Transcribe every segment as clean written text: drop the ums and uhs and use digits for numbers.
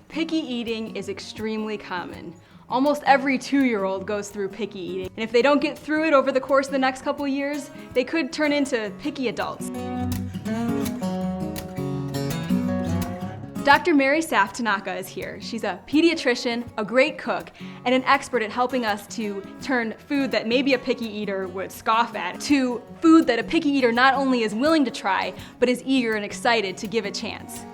Picky eating is extremely common. Almost every 2-year-old goes through picky eating, and if they don't get through it over the course of the next couple years, they could turn into picky adults. Dr. Mary Saph Tanaka is here. She's a pediatrician, a great cook, and an expert at helping us to turn food that maybe a picky eater would scoff at to food that a picky eater not only is willing to try, but is eager and excited to give a chance.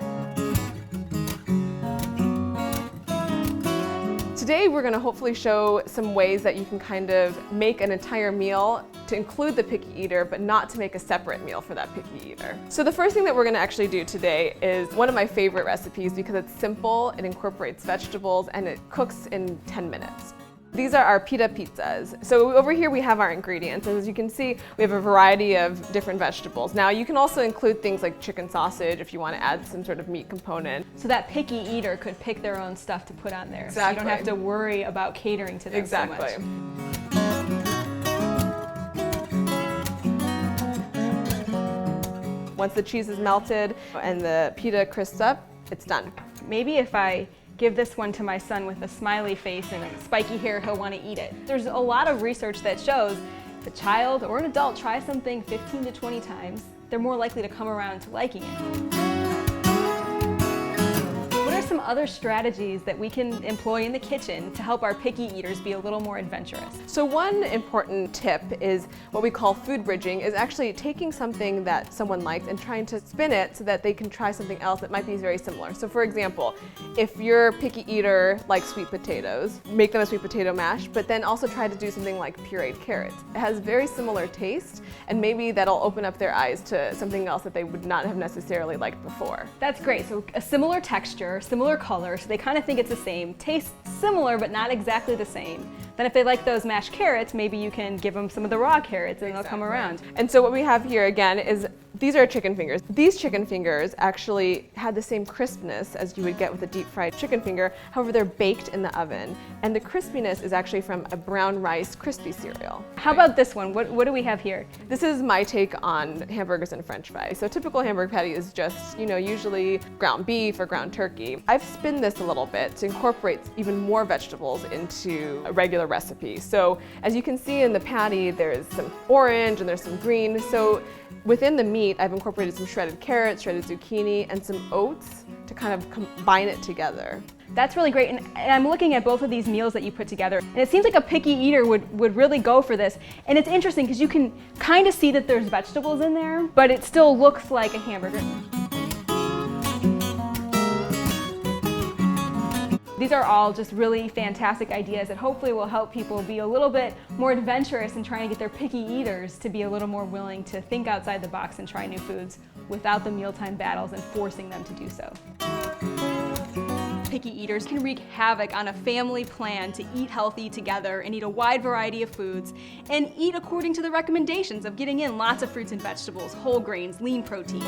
Today we're going to hopefully show some ways that you can kind of make an entire meal to include the picky eater, but not to make a separate meal for that picky eater. So the first thing that we're going to actually do today is one of my favorite recipes because it's simple, it incorporates vegetables, and it cooks in 10 minutes. These are our Pita Pizzas. So over here we have our ingredients. As you can see, we have a variety of different vegetables. Now you can also include things like chicken sausage if you want to add some sort of meat component. So that picky eater could pick their own stuff to put on there. Exactly. So you don't have to worry about catering to them Exactly. so much. Once the cheese is melted and the pita crisps up, it's done. Maybe if I give this one to my son with a smiley face and spiky hair, he'll want to eat it. There's a lot of research that shows if a child or an adult tries something 15 to 20 times, they're more likely to come around to liking it. What are some other strategies that we can employ in the kitchen to help our picky eaters be a little more adventurous? So one important tip is what we call food bridging, is actually taking something that someone likes and trying to spin it so that they can try something else that might be very similar. So for example, if your picky eater likes sweet potatoes, make them a sweet potato mash, but then also try to do something like pureed carrots. It has very similar taste, and maybe that'll open up their eyes to something else that they would not have necessarily liked before. That's great. So a similar texture, similar color, so they kind of think it's the same. Tastes similar, but not exactly the same. Then if they like those mashed carrots, maybe you can give them some of the raw carrots and they'll come around. And so what we have here again is these are chicken fingers. These chicken fingers actually had the same crispness as you would get with a deep fried chicken finger. However, they're baked in the oven. And the crispiness is actually from a brown rice crispy cereal. How about this one? What do we have here? This is my take on hamburgers and french fries. So a typical hamburger patty is just, usually ground beef or ground turkey. I've spinned this a little bit to incorporate even more vegetables into a regular recipe. So as you can see in the patty, there's some orange and there's some green. So within the meat, I've incorporated some shredded carrots, shredded zucchini, and some oats to kind of combine it together. That's really great, and I'm looking at both of these meals that you put together, and it seems like a picky eater would really go for this. And it's interesting because you can kind of see that there's vegetables in there, but it still looks like a hamburger. These are all just really fantastic ideas that hopefully will help people be a little bit more adventurous in trying to get their picky eaters to be a little more willing to think outside the box and try new foods without the mealtime battles and forcing them to do so. Picky eaters can wreak havoc on a family plan to eat healthy together and eat a wide variety of foods and eat according to the recommendations of getting in lots of fruits and vegetables, whole grains, lean proteins.